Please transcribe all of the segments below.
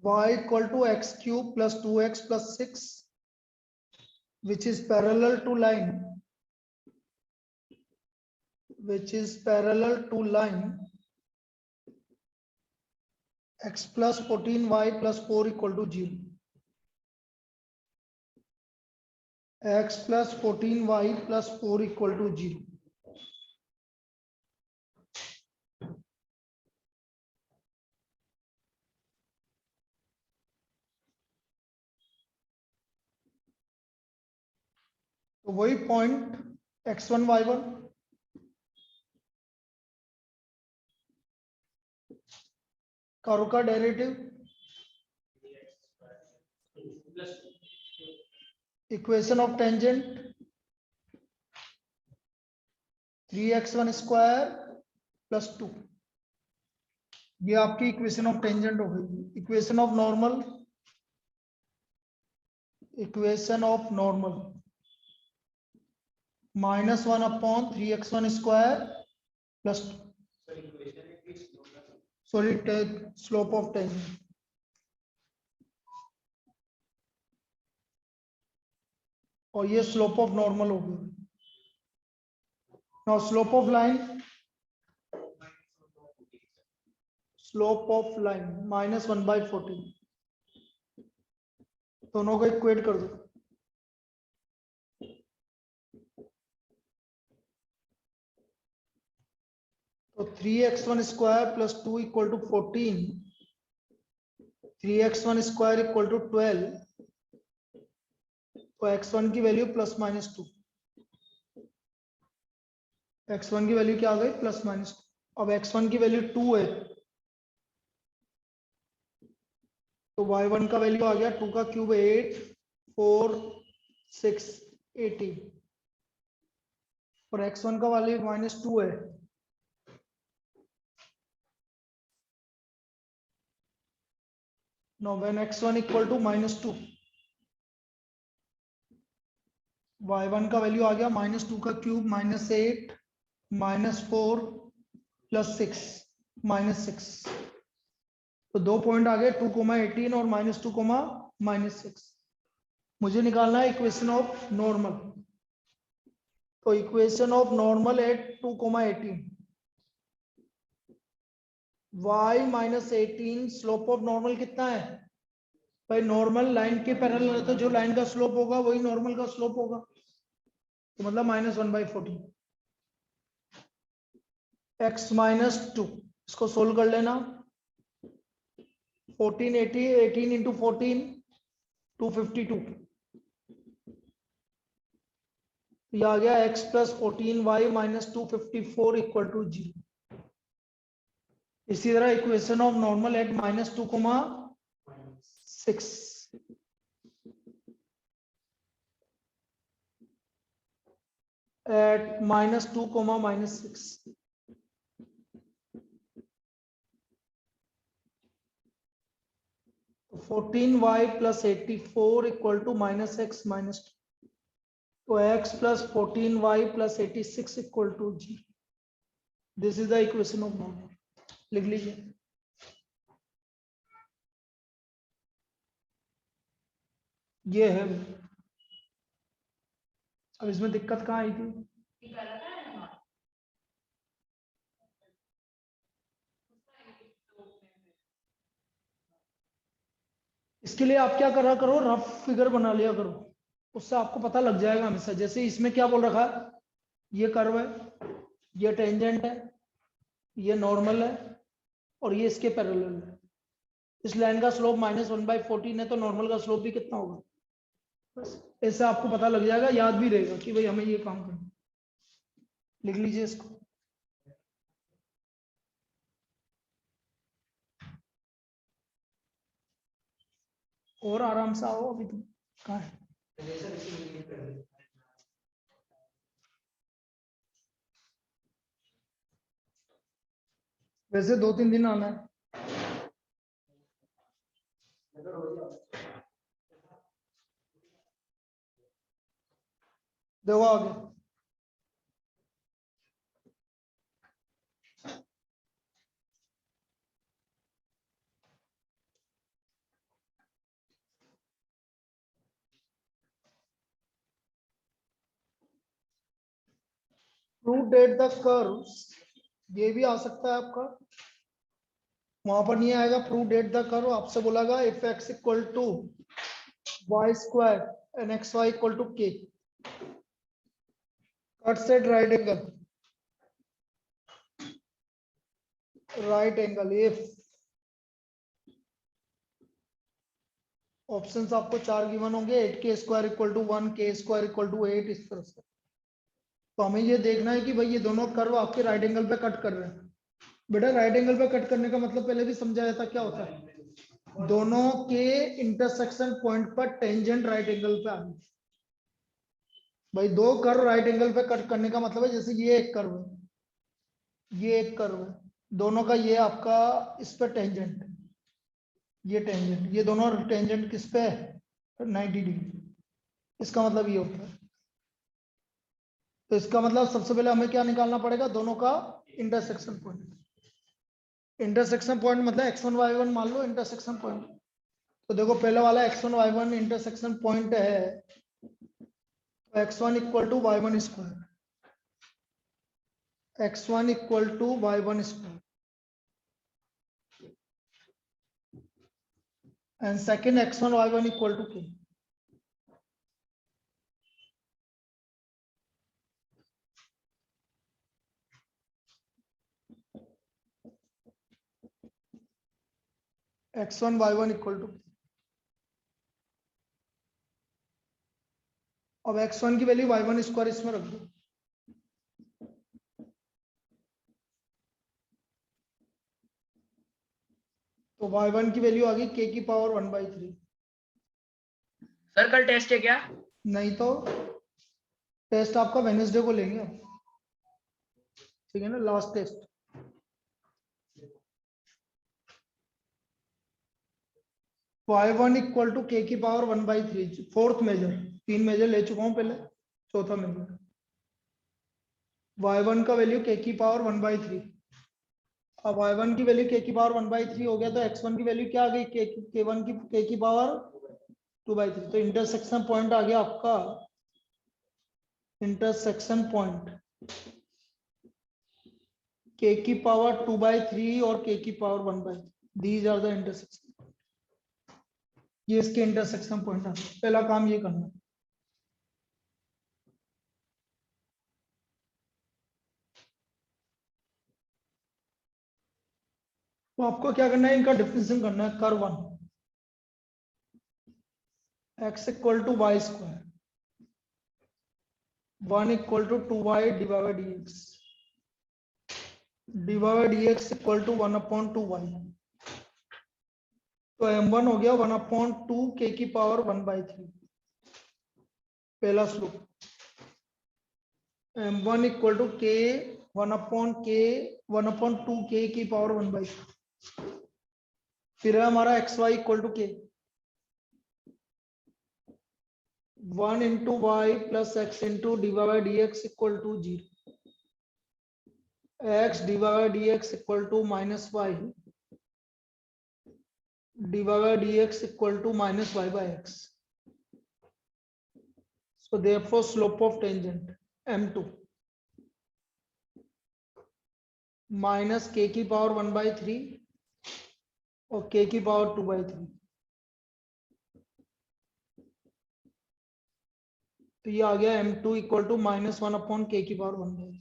y equal to x cube plus 2x plus 6, which is parallel to line, x plus 14y plus 4 equal to 0. X plus 14y plus 4 equal to 0. तो वही point x1 y1 curve का derivative equation of tangent 3x1 square plus 2, ये आपकी equation of tangent हो गई। Equation of normal -1/3x1 square plus 2, sorry slope of tangent, और ये slope of normal हो गया। नाउ स्लोप ऑफ लाइन -1/14, दोनों को इक्वेट कर दो। तो 3x1 square plus 2 equal to 14, 3x1 square equal to 12, तो x1 की वैल्यू +-2, x1 की वैल्यू क्या आ गई +-2। अब x1 की वैल्यू 2 है, तो y1 का वैल्यू आ गया 2 का क्यूब 8 4 6 18, और x1 का वैल्यू -2 है, now when x1 equal to -2, y1 का वैल्यू आ गया -2 का क्यूब -8 -4 +6 -6, तो 2 पॉइंट आ गए 2,18 और -2, -6। मुझे निकालना है इक्वेशन ऑफ नॉर्मल। तो equation of normal at 2,18, y -18, slope of normal कितना है भाई? नॉर्मल लाइन के पैरेलल है, तो जो लाइन का स्लोप होगा वही नॉर्मल का स्लोप होगा, तो मतलब -1/14। x -2, इसको सोल्व कर लेना। 14 80, 18 इंटू 14 252, ये आ गया x + 14y -254 इक्वल टू 0। इसी तरह equation of normal at -2,6, at -2, -6, तो 14y + 84 इक्वल टू -x -2, तो x + 14y + 86 equal to 0। This is the equation of normal. लिख लीजिए। ये है। अब इसमें दिक्कत कहाँ आई थी? इसके लिए आप क्या करा करो, रफ फिगर बना लिया करो, उससे आपको पता लग जाएगा हमेशा। जैसे इसमें क्या बोल रखा है, ये कर्व है, ये टेंजेंट है, ये नॉर्मल है, और ये इसके पैरेलल है। इस लाइन का स्लोप -1/14 है, तो नॉर्मल का स्लोप भी कितना होगा? बस ऐसे आपको पता लग जाएगा, याद भी रहेगा कि भाई हमें ये काम करना। लिख लीजिए इसको। और आराम से आओ, अभी तुम कहाँ है? वैसे 2-3 दिन आना है। देखो आगे। प्रूव डेट द कर्व्स, ये भी आ सकता है आपका, वहां पर नहीं आएगा। प्रूव डेट द कर्व आपसे बोलागा if x equal to y square and x y equal to k, cuts at right angle if options आपको 4 गिवन होंगे, 8k स्क्वायर इक्वल टू 1, के स्क्वायर इक्वल टू 8, इस तरह से। तो हमें ये देखना है कि भाई ये दोनों कर्व आपके राइट एंगल पे कट कर रहे हैं। बेटा राइट एंगल पे कट करने का मतलब पहले भी समझाया था, क्या होता है, दोनों के इंटरसेक्शन पॉइंट पर टेंजेंट राइट एंगल पे आनी। भाई दो कर्व राइट एंगल पे कट करने का मतलब है, जैसे ये एक कर्व है, ये एक कर्व है, दोनों का ये आपका इस पे टेंजेंट, ये टेंजेंट, ये दोनों टेंजेंट किस पे है, 90 डिग्री। इसका मतलब ये होता है। तो इसका मतलब सबसे पहले हमें क्या निकालना पड़ेगा, दोनों का इंटरसेक्शन पॉइंट। इंटरसेक्शन पॉइंट मतलब x1 y1 मान लो इंटरसेक्शन पॉइंट। तो देखो पहले वाला x1 y1 इंटरसेक्शन पॉइंट है, x1 equal to y1 square, x1 equal to y1 square and second x1 y1 equal to k। x1 y1 equal to, अब x1 की value y1 square इसमें रख दो, तो y1 की वैल्यू आ गई k की पावर 1/3। सर कल टेस्ट है क्या? नहीं तो टेस्ट आपका वेडनेसडे को लेंगे, ठीक है ना, last test. y1 equal to k की पावर 1/3, फोर्थ मेजर, 3 मेजर ले चुका हूं पहले, चौथा मेजर। y1 का वैल्यू k की पावर 1/3। अब y1 की वैल्यू k की पावर 1/3 हो गया, तो x1 की वैल्यू क्या आ गई, k1 की k की पावर 2/3। तो इंटरसेक्शन पॉइंट आ गया आपका, इंटरसेक्शन पॉइंट k की पावर 2/3 और k की power 1/3, these are the intersection. ये इसके इंटरसेक्शन पॉइंट है, पहला काम ये करना। तो आपको क्या करना है, इनका डिफरेंशिएशन करना है। Curve 1 x equal to y square, 1 equal to 2y divide by dx, divide by dx equal to 1/2y। तो m1 हो गया 1/2 k की पावर 1/3, पहला slope. m1 equal to k 1/2 k की पावर 1/3। फिर है हमारा xy equal to k, 1 into y plus x into divide by dx equal to 0, x divide by dx equal to minus y divide by dx equal to minus y by x. So therefore slope of tangent m2 minus k की power 1/3 और k की power 2/3। तो ये आ गया m2 equal to -1/k की power 1/3।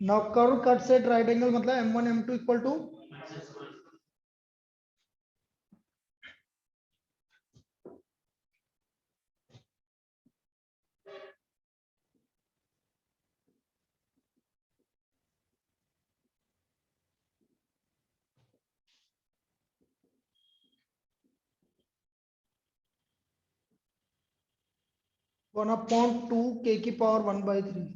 Now curve cuts at right angle, मतलब m1 m2 equal to 1/2 k की पावर 1/3।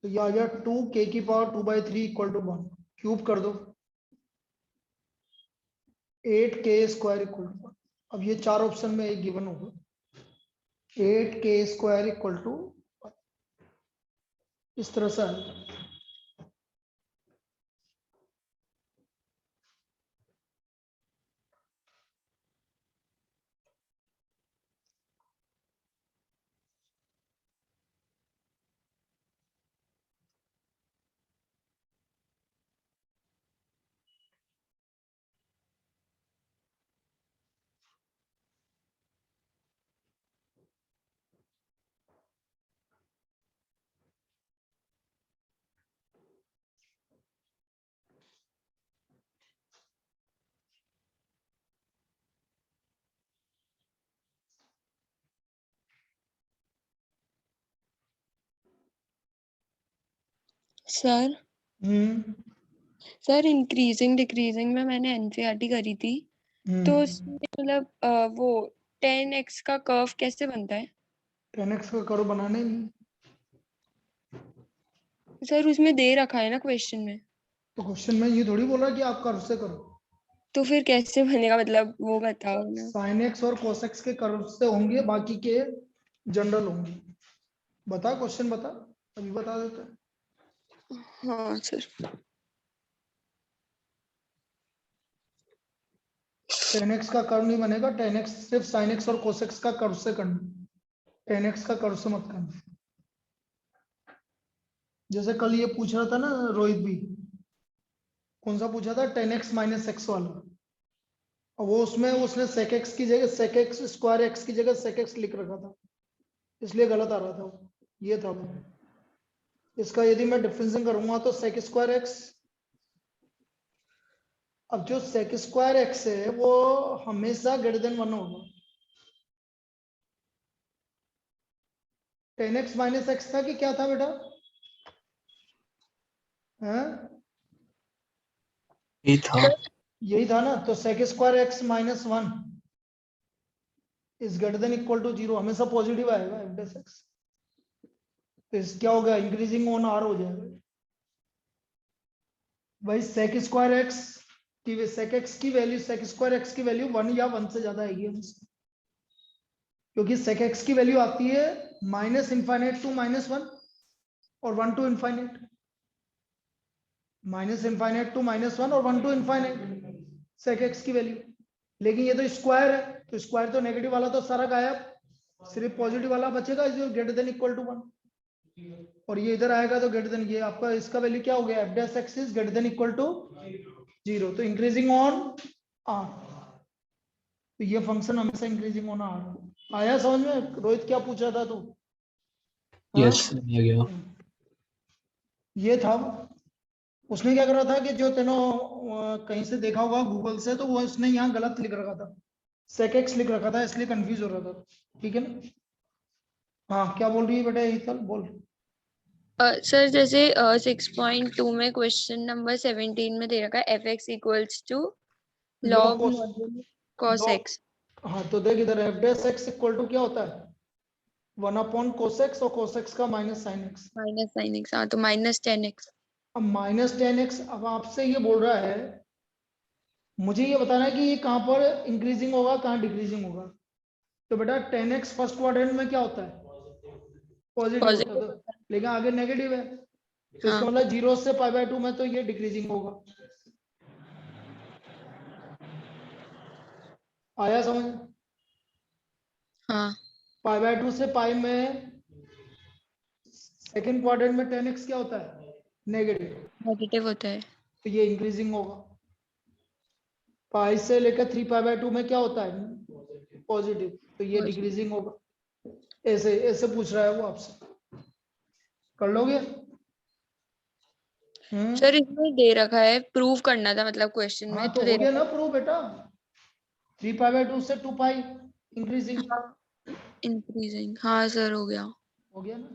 तो ये आ गया 2 k की पावर 2/3 इक्वल टू 1, क्यूब कर दो। 8k² इक्वल टू, अब ये चार ऑप्शन में एक गिवन होगा, 8k² इक्वल टू इस तरह से आएगा। सर सर इंक्रीजिंग डिक्रीजिंग में मैंने एनसीईआरटी करी थी, तो उसमें मतलब वो 10x का कर्व कैसे बनता है 10x का कर्व बनाने ही नहीं। सर? उसमें दे रखा है ना क्वेश्चन में, तो क्वेश्चन में ये थोड़ी बोला कि आप कर्व से करो, तो फिर कैसे बनेगा? मतलब वो बताओ ना। sin x और cos x के कर्व से होंगे, बाकी के जनरल होंगे। बता क्वेश्चन बता, अभी बता देते हैं। हाँ सर। 10x का कर्व नहीं बनेगा, 10x सिर्फ sin x और cos x का कर्व से करना, 10x का कर्व से मत करना। जैसे कल ये पूछ रहा था ना रोहित भी, कौन सा पूछा था, 10x माइनस एक्स वाला, और वो उसमें उसने sec x की जगह sec x स्क्वायर x की जगह sec x लिख रखा था, इसलिए गलत आ रहा था वो। ये था वो। इसका यदि मैं डिफरेंशिएट करूंगा तो sec स्क्वायर x, अब जो sec स्क्वायर x है वो हमेशा ग्रेटर देन 1 होगा। 10x माइनस एक्स था कि क्या था बेटा? हैं? यही था। यही था ना, तो sec square x minus 1 is greater than equal to 0, हमेशा पॉजिटिव आएगा f डेश x। तो इस क्या होगा, इंक्रीजिंग ऑन r हो जाएगा भाई। sec स्क्वायर x की sec x की वैल्यू, sec स्क्वायर x की वैल्यू 1 या 1 से ज्यादा आएगी हमेशा, क्योंकि sec x की वैल्यू आती है माइनस इनफाइनाइट टू माइनस 1 और 1 to infinite, minus infinite to minus 1 और 1 टू इनफाइनाइट sec x की वैल्यू। लेकिन ये तो स्क्वायर है, तो स्क्वायर तो नेगेटिव वाला तो सारा गायब, सिर्फ पॉजिटिव वाला बचेगा जो ग्रेटर देन इक्वल टू 1, और ये इधर आएगा तो ग्रेटर देन, ये आपका इसका वैल्यू क्या हो गया, f dash x is greater than equal to 0, तो इंक्रीजिंग ऑन आर, तो ये फंक्शन हमेशा इंक्रीजिंग ऑन आर। आया समझ में रोहित, क्या पूछा था तू? यस आ गया। ये था, उसने क्या करा था कि जो तेनो कहीं से देखा होगा गूगल से, तो वो उसने यहाँ गलत लिख रखा था, sec x लिख रखा था, इसलिए कंफ्यूज हो रहा था। ठीक है ना? हाँ क्या बोल रही है बेटा, यही चल बोल। सर जैसे 6.2 में क्वेश्चन नंबर 17 में दे रखा है f x equals to log log cos, cos log, x हाँ तो देख इधर f dash x equal to क्या होता है, 1 अपॉन कोस एक्स, और कोस एक्स का minus sine x. Minus sine x, हाँ तो माइनस 10x। अब माइनस 10x, अब आपसे ये बोल रहा है, मुझे ये बताना है कि ये कहाँ पर इंक्रीजिंग होगा, कहाँ डिक्रीजिंग होगा। तो बेटा 10x फर्स्ट क्वाड्रेंट में क्या होता है, पॉजिटिव होता है, पॉजिटिव। तो लेकिन आगे नेगेटिव है, तो इसका हाँ मतलब 0 से π/2 में तो ये डिक्रीजिंग होगा। आया समझ? हाँ π/2 से पाई में सेकंड क्वाड्रेंट में 10x क्या होता है, नेगेटिव, नेगेटिव होता है। तो ये इंक्रीजिंग होगा। पाई से लेकर 3π/2 में क्या होता है, पॉजिटिव, तो ये डिक्रीजिंग होगा। ऐसे ऐसे पूछ रहा है वो आपसे, कर लोगे? सर इसमें दे रखा है, प्रूव करना था मतलब क्वेश्चन में, हाँ तो तो दे हो गया रखा ना प्रूव बेटा, 3π/2 से 2π इंक्रीजिंग, है। हाँ इंक्रीजिंग, हाँ सर हो गया। हो गया ना।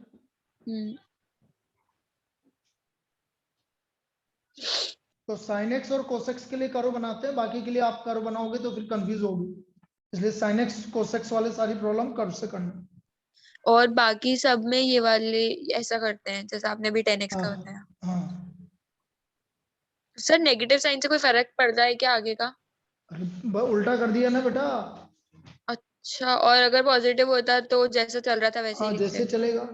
तो sin x और cos x के लिए कर्व बनाते हैं, बाकी के लिए आप कर्व बनाओगे तो फिर कंफ्यूज होगी, इसलिए sin x cos x वाले सारी प्रॉब्लम कर्व से करना। और बाकी सब में ये वाले ऐसा करते हैं जैसा आपने भी 10x हाँ का बताया। हाँ, सर नेगेटिव साइन से कोई फर्क पड़ रहा है क्या आगे का? अरे उल्टा कर दिया ना बेटा। अच्छा, और अगर पॉजिटिव होता तो जैसा चल रहा था वैसे ही हाँ लिखते? जैसे चलेगा।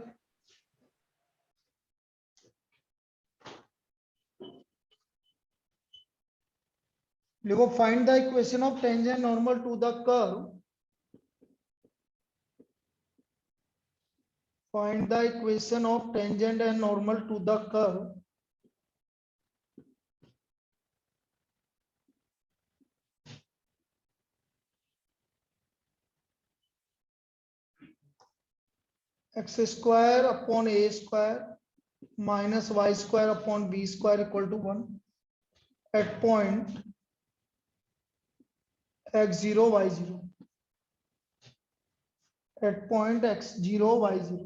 देखो find the equation of tangent normal to the curve. Find the equation of tangent and normal to the curve. X square upon a square minus y square upon b square equal to 1 at point x0 y0 at point x0 y0।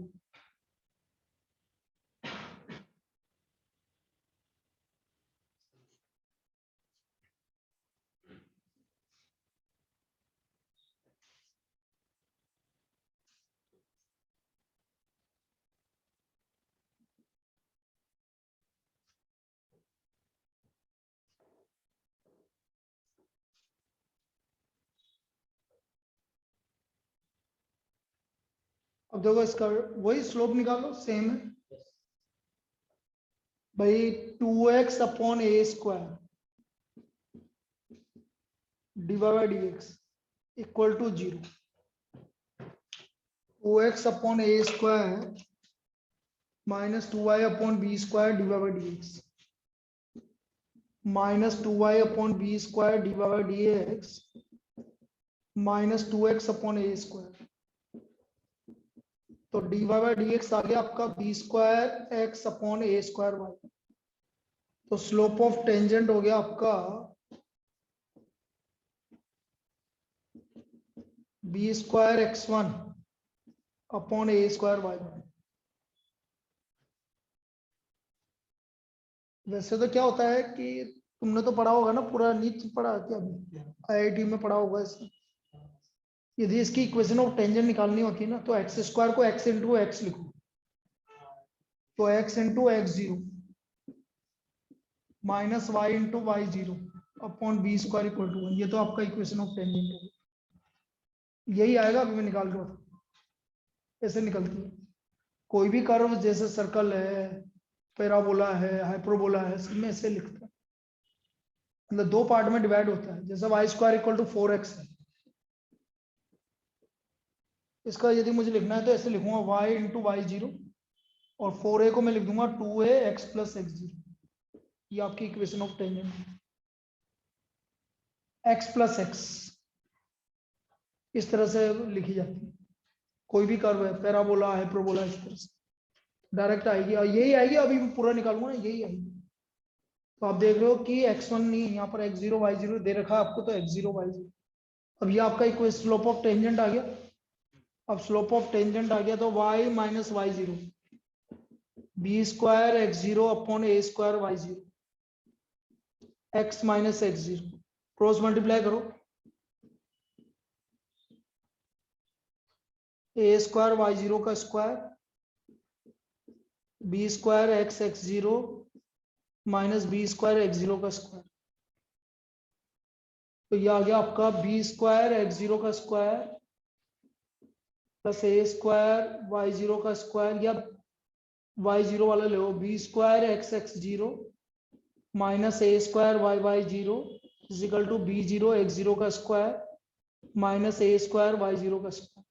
अब देखो इसका वही slope निकालो, same है भाई। 2x upon a square divide by d x equal to 0। 2x upon a square minus 2y upon b square divide by d x minus 2y upon b square divide by d x minus 2x upon a square. तो d y by d x आ गया आपका b square x upon a square y. तो slope of tangent हो गया आपका b square x one upon a square y one. वैसे तो क्या होता है कि तुमने तो पढ़ा होगा ना पूरा, नीचे पढ़ा क्या आईआईटी में पढ़ा होगा इसमें। यदि इसकी इक्वेशन ऑफ टेंजेंट निकालनी होती है ना तो एक्स स्क्वायर को एक्स इंटू एक्स लिखो। तो x into x zero minus y into y zero upon b square equal to 1। ये तो आपका इक्वेशन ऑफ टेंजेंट है, यही आएगा। अभी मैं निकाल रहा हूँ, ऐसे निकलती है कोई भी कर्व, जैसे सर्कल है, पैराबोला है, हाइपरबोला है, सब में ऐसे लिखते हैं। मतलब दो पार्ट में डिवाइड होता है। जैसे Y square equal to 4x है, इसका यदि मुझे लिखना है तो ऐसे लिखूंगा y इंटू वाई जीरो और 4a को मैं लिख दूंगा 2a x plus x zero. ये आपकी इक्वेशन ऑफ टेंजेंट है। x प्लस एक्स इस तरह से लिखी जाती है। कोई भी कर्व है, पैराबोला, हाइपरबोला, इस तरह से डायरेक्ट आएगी और यही आएगी। अभी मैं पूरा निकालूंगा ना, यही आएगी। तो आप देख रहे हो कि x1 नहीं, यहाँ पर x0 y0 दे रखा है आपको, तो x0 y0। अब ये आपका इक्वेशन स्लोप ऑफ टेंजेंट आ गया। अब स्लोप ऑफ टेंजेंट आ गया तो y minus y zero b square x zero upon a square y zero x minus x zero. Cross multiply करो, ए स्क्वायर वाई जीरो का square b square x x zero minus b square x zero का square. तो ये आ गया आपका b square x zero का square plus a square y zero का स्क्वायर, या वाई जीरो वाला ले लो, b square x x zero minus a square y y zero equal to b zero x zero का square minus a square y zero का square.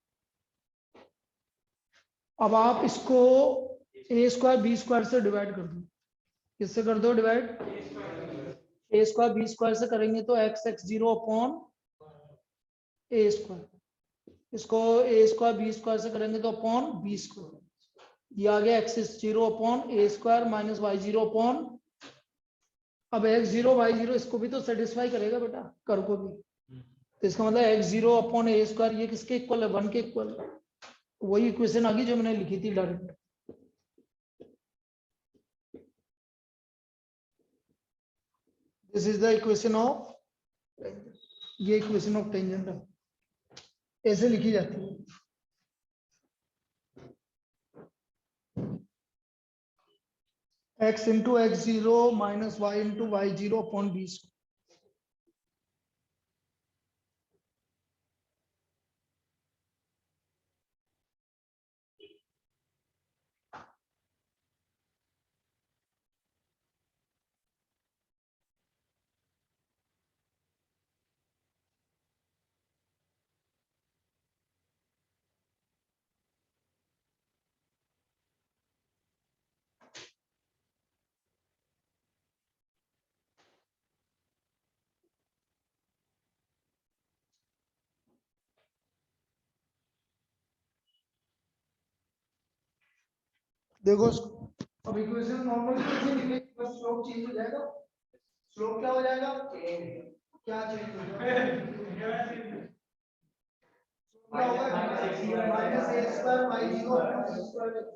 अब आप इसको ए स्क्वायर बी स्क्वायर से डिवाइड कर दो। किससे कर दो divide? A square b square से करेंगे तो x x zero upon a square, इसको ए स्क्वायर बी स्क्वायर से करेंगे तो अपॉन बी स्क्वायर। ये आ गया x zero upon a square minus y zero upon, अब एक्स जीरो वाई जीरो इसको भी तो सेटिस्फाई करेगा बेटा, कर को भी। तो इसका मतलब x zero upon a square ये किसके इक्वल है? 1 के इक्वल। वही इक्वेशन आ गई जो मैंने लिखी थी direct. This is the equation of, ये इक्वेशन ऑफ टेंजेंट है, ऐसे लिखी जाती है। X into x zero minus y into y zero upon b. देखो अब इक्वेशन नॉर्मल कैसे लिखेंगे, बस स्लोप चेंज हो जाएगा। स्लोप क्या हो जाएगा, क्या चेंज हो जाएगा, क्या होगा minus a square y zero square.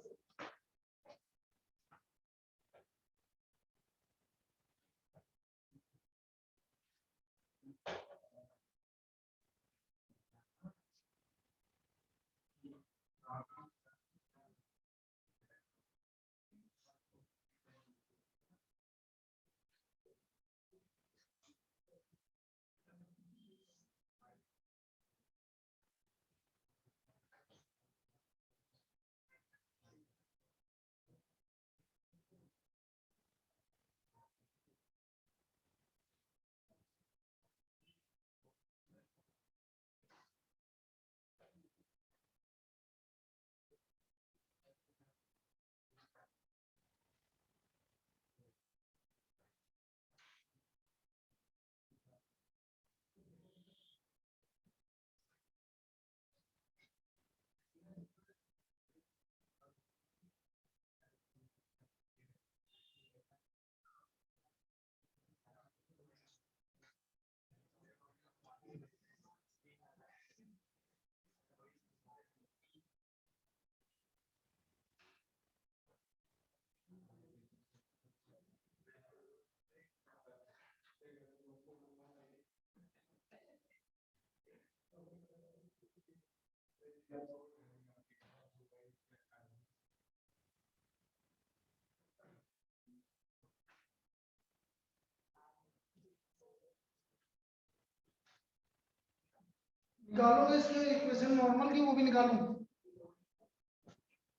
निकालोगे इसके इक्वेशन नॉर्मल की, वो भी निकालूं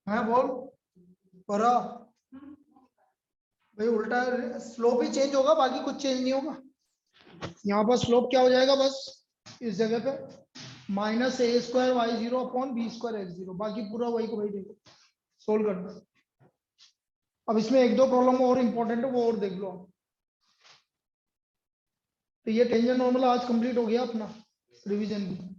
है, बोल परा भाई, उल्टा स्लोप ही चेंज होगा, बाकी कुछ चेंज नहीं होगा। यहाँ पर स्लोप क्या हो जाएगा, बस इस जगह पे minus a square y zero upon b square x zero, बाकी पूरा वही को वही देखो सोल्व करना। अब इसमें एक दो प्रॉब्लम और इंपॉर्टेंट है, वो और देख लो आप। तो ये टेंजेंट नॉर्मल आज कंप्लीट हो गया अपना रिवीजन की।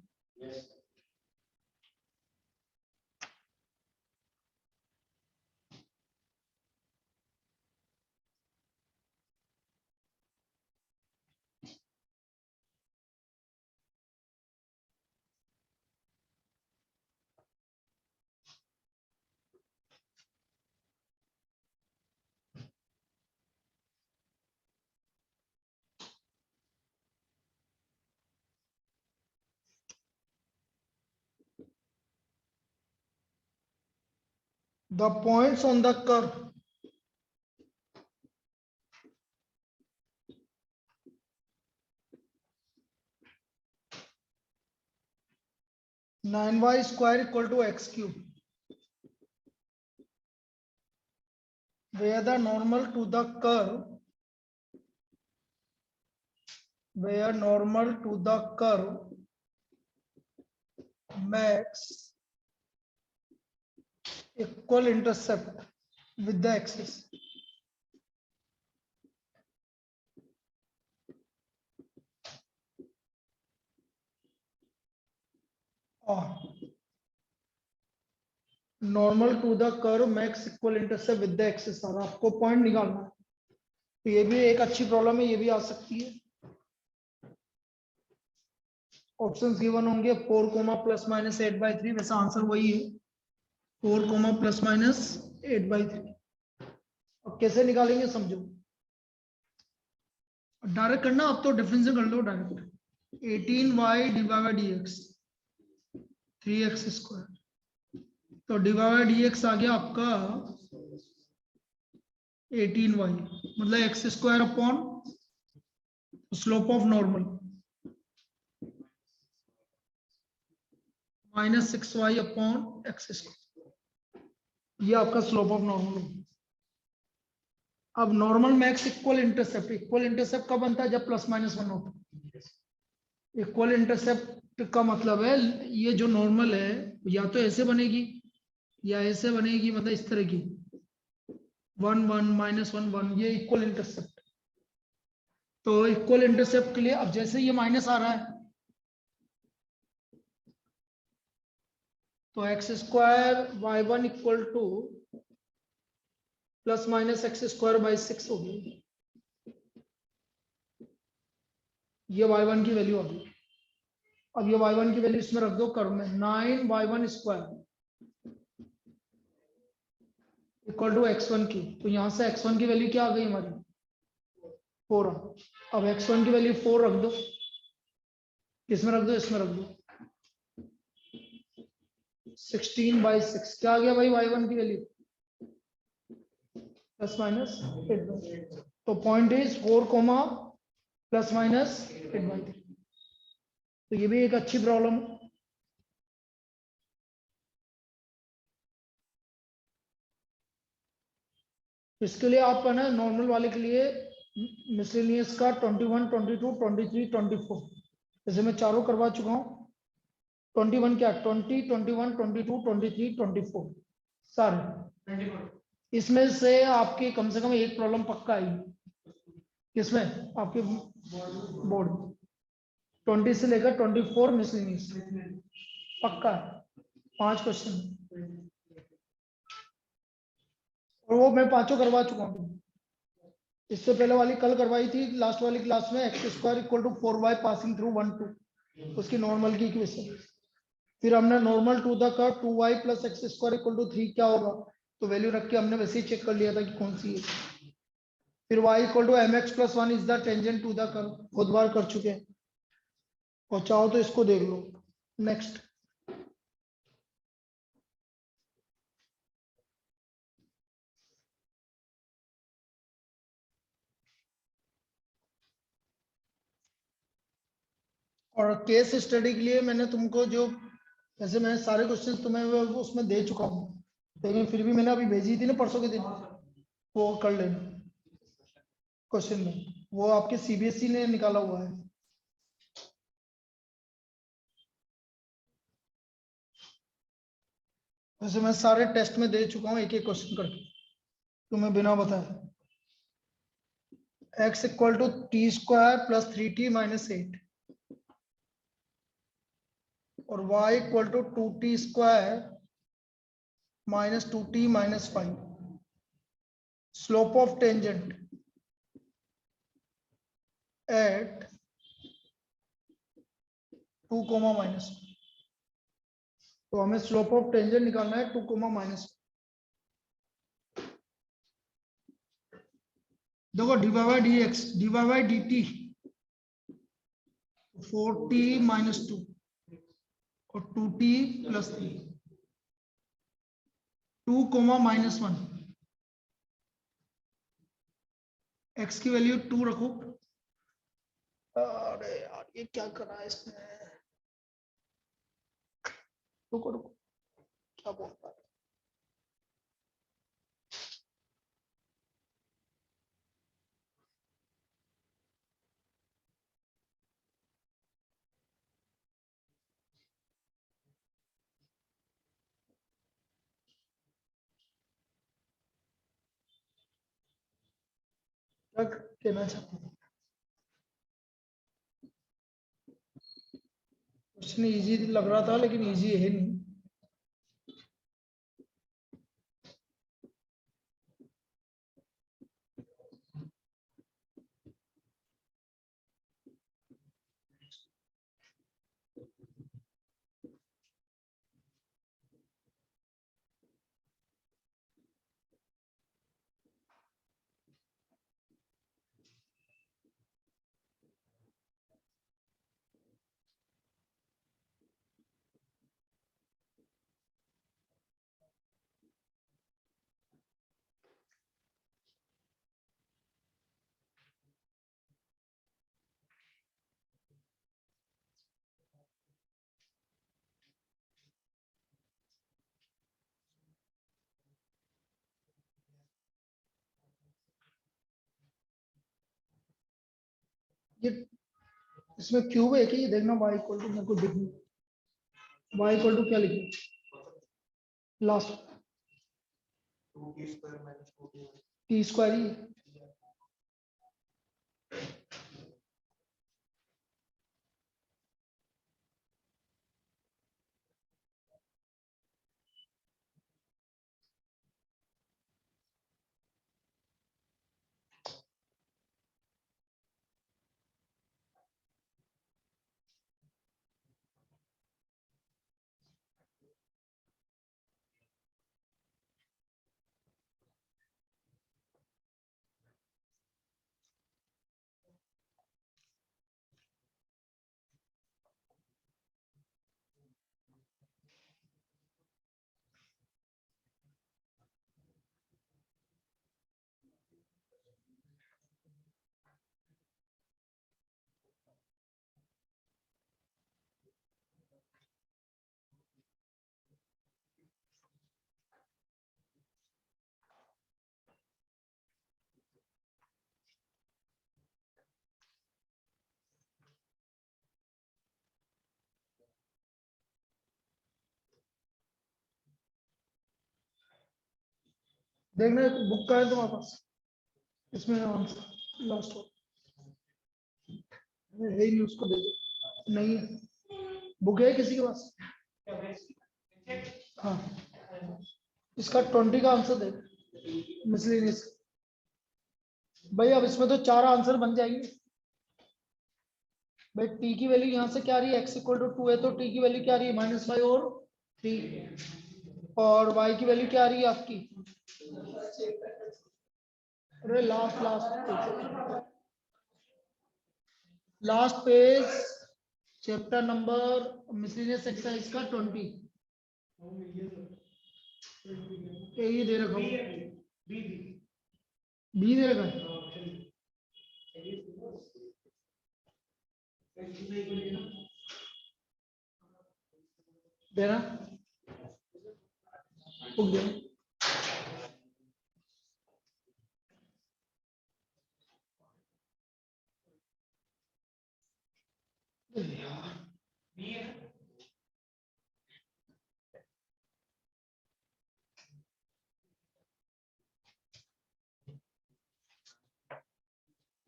The points on the curve nine y square equal to x cube, where the normal to the curve, where normal to the curve makes equal intercept with the axis. Normal to the curve max equal intercept with the axis. और आपको point निकालना है, तो ये भी एक अच्छी problem है, ये भी आ सकती है। ऑप्शंस गिवन होंगे 4 कोमा प्लस माइनस 8/3, वैसा आंसर वही है 4 कोमा प्लस माइनस 8/3। अब कैसे निकालेंगे समझो, डायरेक्ट करना, अब तो डिफरेंशियल कर लो direct. 18y divide by dx 3x square, तो डिवाइड dx आ गया आपका 18y, मतलब x square upon slope of normal minus 6y upon x square, ये आपका स्लोप ऑफ नॉर्मल। अब normal makes equal intercept, equal intercept कब बनता है, जब प्लस माइनस 1 होता है। इक्वल इंटरसेप्ट का मतलब है ये जो नॉर्मल है या तो ऐसे बनेगी या ऐसे बनेगी, मतलब इस तरह की 1 1 माइनस 1 1, ये इक्वल इंटरसेप्ट। तो इक्वल इंटरसेप्ट के लिए अब जैसे ये माइनस आ रहा है तो x square y1 equal two plus minus x square by 6 हो गई। ये y1 की वैल्यू आ गई। अब ये y1 की वैल्यू इसमें रख दो कर्व में, 9y1 square equal to x1 की। तो यहां से x1 की वैल्यू क्या आ गई हमारी, 4। अब x1 की वैल्यू 4 रख दो, किसमें रख दो, इसमें रख दो। 16/6 क्या आ गया भाई y1 की वैल्यू, प्लस माइनस 8/3। तो point is 4 coma plus minus 8/3। तो ये भी एक अच्छी प्रॉब्लम है। इसके लिए आप है ना नॉर्मल वाले के लिए मिसलेनियस का 21, 22, 23, 24 जैसे मैं चारों करवा चुका हूँ। 21 क्या, 20, 21, 22, 23, 24 सारे। इसमें से आपकी कम से कम एक प्रॉब्लम पक्का आएगी। किसमें, आपके बोर्ड 20 से लेकर 24 मिसलेनियस पक्का है, 5 क्वेश्चन। और वो मैं पांचों करवा चुका हूँ। इससे पहले वाली कल करवाई थी लास्ट वाली क्लास में, x square equal to 4y passing through 1 2, उसकी नॉर्मल की इक्वेशन। फिर हमने normal to the curve 2y plus x square equal to 3 क्या होगा, तो वैल्यू रख के हमने वैसे ही चेक कर लिया था कि कौन सी है। फिर y equal to m x plus 1 is the tangent to the curve, बहुत बार कर चुके हैं, और चाहो तो इसको देख लो। नेक्स्ट, और केस स्टडी के लिए मैंने तुमको जो, जैसे मैं सारे क्वेश्चन तुम्हें वो उसमें दे चुका हूँ, लेकिन फिर भी मैंने अभी भेजी थी ना परसों के दिन, वो कर लेना क्वेश्चन में, वो आपके सीबीएसई ने निकाला हुआ है। वैसे मैं सारे टेस्ट में दे चुका हूँ एक एक क्वेश्चन करके तुम्हें बिना बताए। x equal to t square plus 3t minus 8 और y equal to 2t square minus 2t minus 5। Slope of tangent at 2 comma minus. तो हमें स्लोप ऑफ टेंजेंट निकालना है 2 कोमा माइनस। देखो dy by d x, dy by d t 4t minus 2 और 2t plus 3, 2 comma minus 1, x की value 2 रखो। अरे यार ये क्या करा है इसने, रुको रुको, क्या बोलता है। क्या कहना चाहते हैं, क्वेश्चन इजी लग रहा था लेकिन इजी है नहीं। ये इसमें क्यूब है कि ये देखना, y इक्वल टू, मेरे को दिखना y इक्वल टू क्या लिखना लास्ट, टी स्क्वायर ही है। देखना बुक का है तुम्हारे पास, इसमें आंसर लास्ट है ही नहीं, उसको दे दो। नहीं है बुक है किसी के पास? हाँ इसका 20 का आंसर दे मिसलेनियस। भाई अब इसमें तो 4 आंसर बन जाएंगे। भाई टी की वैल्यू यहाँ से क्या आ रही है, x इक्वल टू 2 है तो टी की वैल्यू क्या आ रही है -5 और 3, और y की वैल्यू क्या आ रही है आपकी, अरे last page chapter number miscellaneous exercise का 20 ये दे रखा हूँ, बी दे रखा है। देना बुक देना।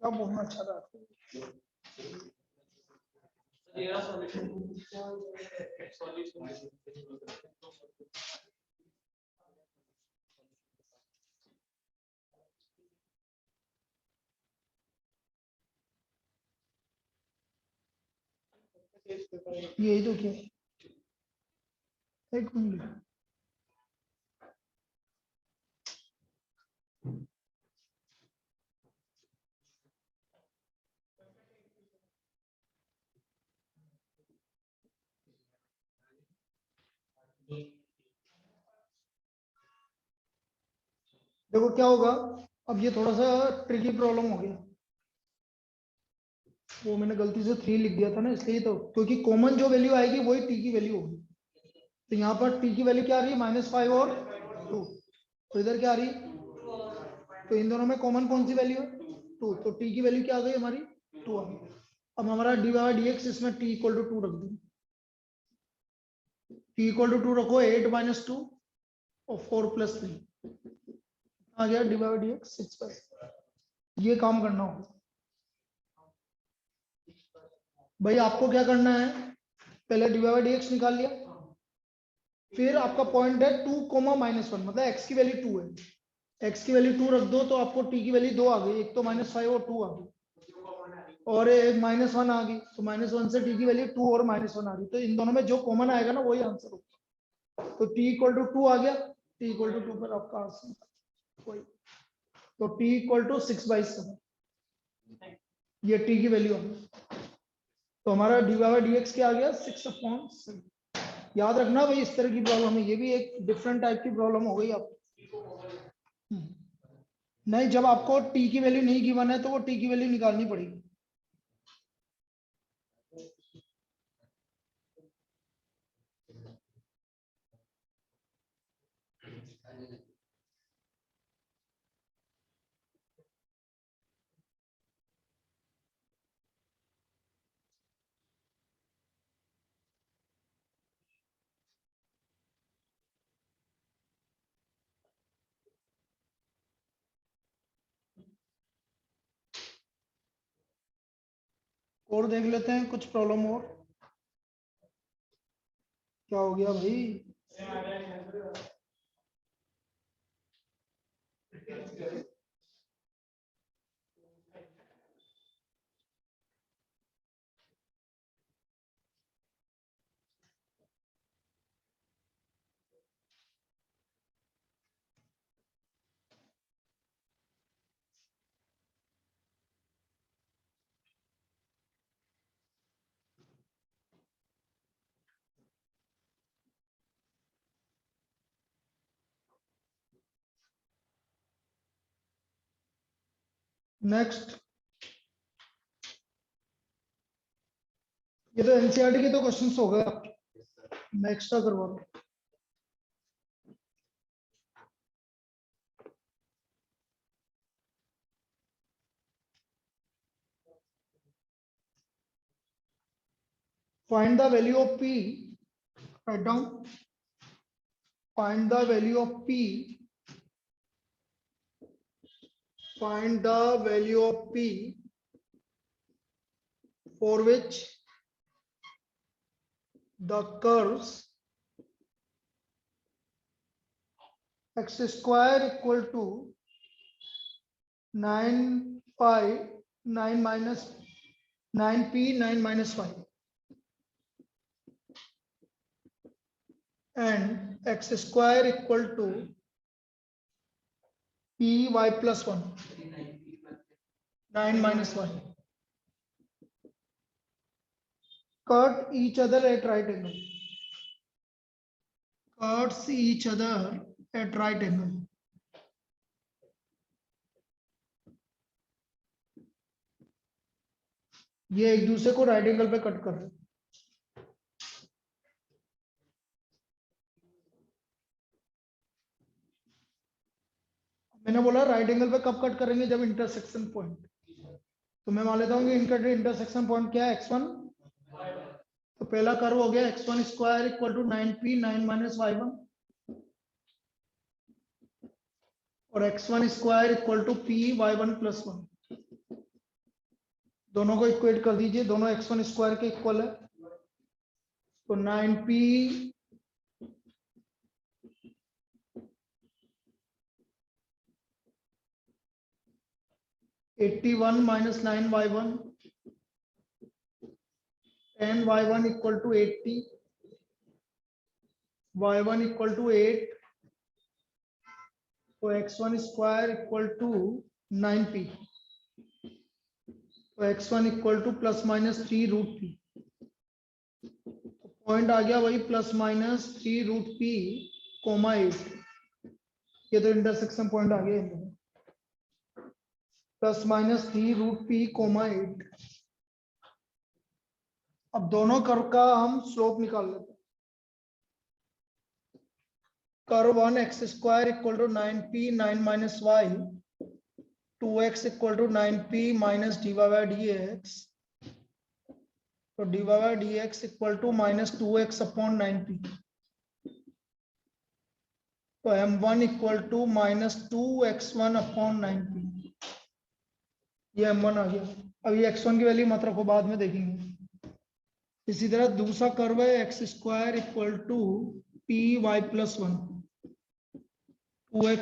क्या बोलना अच्छा था यही तो क्या, एक मिनट देखो क्या होगा। अब ये थोड़ा सा ट्रिकी प्रॉब्लम हो गया, वो मैंने गलती से 3 लिख दिया था ना इसलिए, तो क्योंकि कॉमन जो वैल्यू आएगी वही टी की वैल्यू होगी। तो यहाँ पर टी की वैल्यू क्या आ रही है -5 और 2, तो इधर क्या आ रही है, तो इन दोनों में कॉमन कौन सी वैल्यू है 2, तो टी की वैल्यू क्या आ गई हमारी 2 आ गई। अब हमारा डी बाई डी एक्स इसमें टी इक्वल टू 2 रख दो, टी इक्वल टू 2 रखो 8 - 2 और 4 + 3 आ गया डी बाई डी एक्स 6/। ये काम करना होगा भाई, आपको क्या करना है, पहले डी बाई डी एक्स निकाल लिया, फिर आपका पॉइंट है 2, -1 मतलब x की वैल्यू 2 है, x की वैल्यू 2 रख दो तो आपको t की वैल्यू 2 आ गई, एक तो -5 और 2 आ गई, और एक -1 आ गई, तो -1 से t की वैल्यू 2 और -1 आ गई, तो इन दोनों में जो कॉमन आएगा ना वही आंसर होगा। तो t इक्वल टू 2 आ गया, t इक्वल टू 2 पर आपका आंसर वही, तो t इक्वल टू 6/7 ये t की वैल्यू आ गई, तो हमारा डी बाई डी एक्स क्या आ गया 6/7। याद रखना भाई इस तरह की प्रॉब्लम है, ये भी एक डिफरेंट टाइप की प्रॉब्लम हो गई आप। नहीं, जब आपको टी की वैल्यू नहीं गिवन है तो वो टी की वैल्यू निकालनी पड़ेगी। और देख लेते हैं कुछ प्रॉब्लम और, क्या हो गया भाई। नेक्स्ट, ये तो एनसीईआरटी के तो क्वेश्चंस हो गए आपके, मैं एक्स्ट्रा करवा दूं। Find the value of p, write down, find the value of p find the value of P for which the curves x square equal to 9 pi 9 minus 9p 9 minus 5 and x square equal to p y plus 1 9 minus 1 cut each other at right angle, cuts each other at right angle. ये एक दूसरे को right angle पे cut कर रहे हैं। मैंने बोला राइट एंगल पे कब कट करेंगे, जब इंटरसेक्शन पॉइंट। तो मैं मान लेता हूँ कि इनका इंटरसेक्शन पॉइंट क्या है, x1। तो पहला कर्व हो गया x1 square equal to 9p 9 minus y1 और x1 square equal to p y1 plus 1। दोनों को इक्वेट कर दीजिए, दोनों x1 स्क्वायर के इक्वल है। तो 9p 81 minus 9y1 10y1 equal to 80 y1 equal to 8 तो x1 square equal to 9p तो x1 equal to plus minus 3 root p। तो पॉइंट आ गया वही plus minus 3 root p comma 8। ये तो इंटरसेक्शन पॉइंट आ गया, plus minus 3 root p comma 8। अब दोनों कर्व का हम स्लोप निकाल लेते हैं। Curve 1 x square equal to 9p 9 minus y 2x equal to 9p minus dy by dx तो dy by dx equal to minus 2x upon 9p तो m1 equal to minus 2x1 upon 9p। ये m1 आ गया। अब ये x1 की value मत रखो, बाद में देखेंगे। इसी तरह दूसरा कर्व है x square equal to p y plus 1 2x